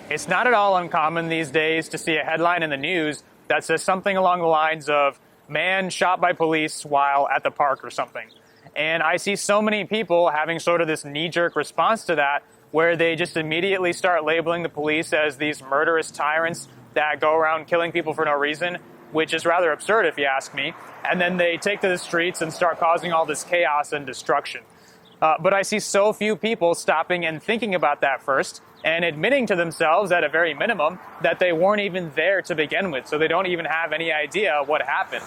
It's not at all uncommon these days to see a headline in the news that says something along the lines of "man shot by police while at the park" or something. And I see so many people having sort of this knee-jerk response to that, where they just immediately start labeling the police as these murderous tyrants that go around killing people for no reason, which is rather absurd if you ask me. And then they take to the streets and start causing all this chaos and destruction. But I see so few people stopping and thinking about that first and admitting to themselves, at a very minimum, that they weren't even there to begin with, so they don't even have any idea what happened.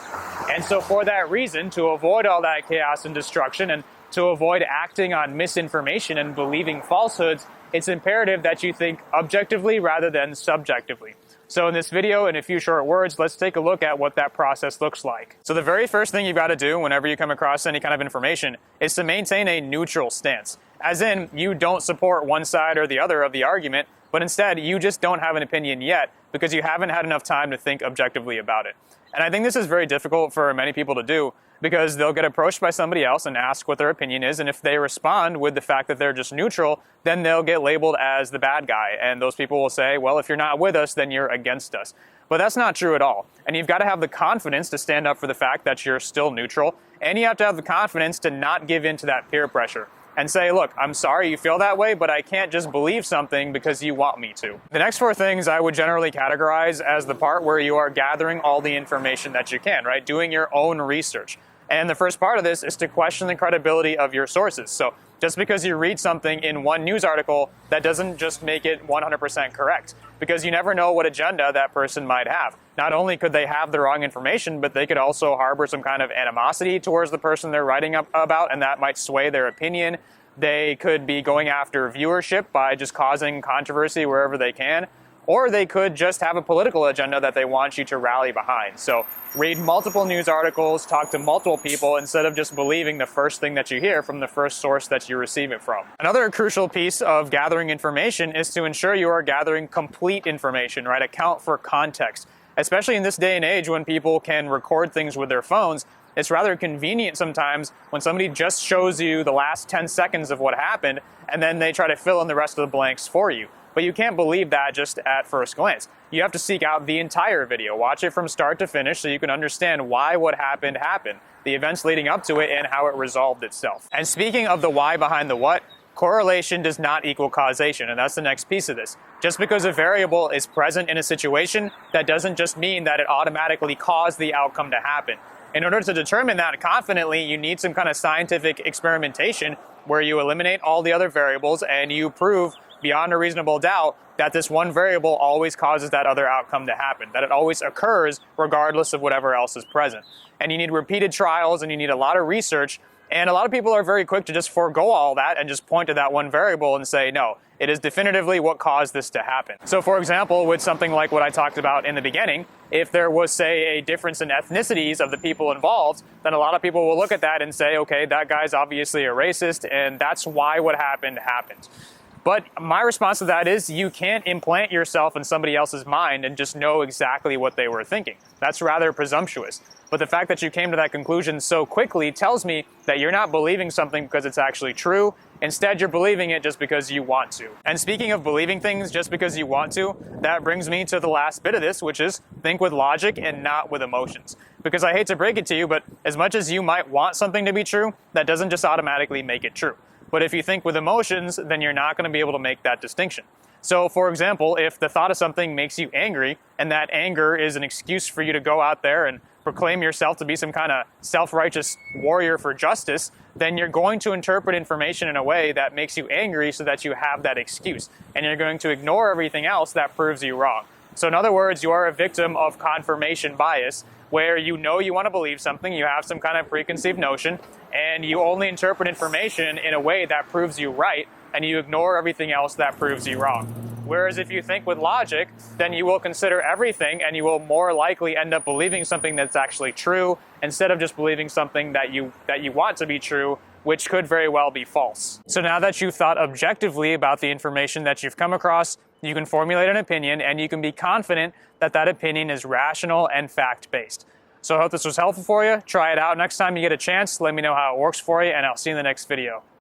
And so for that reason, to avoid all that chaos and destruction and to avoid acting on misinformation and believing falsehoods, it's imperative that you think objectively rather than subjectively. So in this video, in a few short words, let's take a look at what that process looks like. So the very first thing you've got to do whenever you come across any kind of information is to maintain a neutral stance. As in, you don't support one side or the other of the argument, but instead you just don't have an opinion yet because you haven't had enough time to think objectively about it. And I think this is very difficult for many people to do because they'll get approached by somebody else and ask what their opinion is, and if they respond with the fact that they're just neutral, then they'll get labeled as the bad guy, and those people will say, well, if you're not with us, then you're against us. But that's not true at all, and you've got to have the confidence to stand up for the fact that you're still neutral, and you have to have the confidence to not give in to that peer pressure and say, look, I'm sorry you feel that way, but I can't just believe something because you want me to. The next four things I would generally categorize as the part where you are gathering all the information that you can, right? Doing your own research. And the first part of this is to question the credibility of your sources. So just because you read something in one news article, that doesn't just make it 100% correct, because you never know what agenda that person might have. Not only could they have the wrong information, but they could also harbor some kind of animosity towards the person they're writing about, and that might sway their opinion. They could be going after viewership by just causing controversy wherever they can. Or they could just have a political agenda that they want you to rally behind. So read multiple news articles, talk to multiple people, instead of just believing the first thing that you hear from the first source that you receive it from. Another crucial piece of gathering information is to ensure you are gathering complete information, right? Account for context. Especially in this day and age when people can record things with their phones, it's rather convenient sometimes when somebody just shows you the last 10 seconds of what happened and then they try to fill in the rest of the blanks for you. But you can't believe that just at first glance. You have to seek out the entire video, watch it from start to finish so you can understand why what happened happened, the events leading up to it, and how it resolved itself. And speaking of the why behind the what, correlation does not equal causation, and that's the next piece of this. Just because a variable is present in a situation, that doesn't just mean that it automatically caused the outcome to happen. In order to determine that confidently, you need some kind of scientific experimentation where you eliminate all the other variables and you prove beyond a reasonable doubt that this one variable always causes that other outcome to happen, that it always occurs regardless of whatever else is present. And you need repeated trials and you need a lot of research, and a lot of people are very quick to just forego all that and just point to that one variable and say, no, it is definitively what caused this to happen. So for example, with something like what I talked about in the beginning, if there was, say, a difference in ethnicities of the people involved, then a lot of people will look at that and say, okay, that guy's obviously a racist, and that's why what happened happened. But my response to that is you can't implant yourself in somebody else's mind and just know exactly what they were thinking. That's rather presumptuous. But the fact that you came to that conclusion so quickly tells me that you're not believing something because it's actually true. Instead, you're believing it just because you want to. And speaking of believing things just because you want to, that brings me to the last bit of this, which is think with logic and not with emotions. Because I hate to break it to you, but as much as you might want something to be true, that doesn't just automatically make it true. But if you think with emotions, then you're not going to be able to make that distinction. So, for example, if the thought of something makes you angry, and that anger is an excuse for you to go out there and proclaim yourself to be some kind of self-righteous warrior for justice, then you're going to interpret information in a way that makes you angry so that you have that excuse. And you're going to ignore everything else that proves you wrong. So in other words, you are a victim of confirmation bias, where you know you want to believe something, you have some kind of preconceived notion, and you only interpret information in a way that proves you right, and you ignore everything else that proves you wrong. Whereas if you think with logic, then you will consider everything, and you will more likely end up believing something that's actually true, instead of just believing something that you want to be true, which could very well be false. So now that you've thought objectively about the information that you've come across, you can formulate an opinion, and you can be confident that that opinion is rational and fact-based. So I hope this was helpful for you. Try it out next time you get a chance. Let me know how it works for you, and I'll see you in the next video.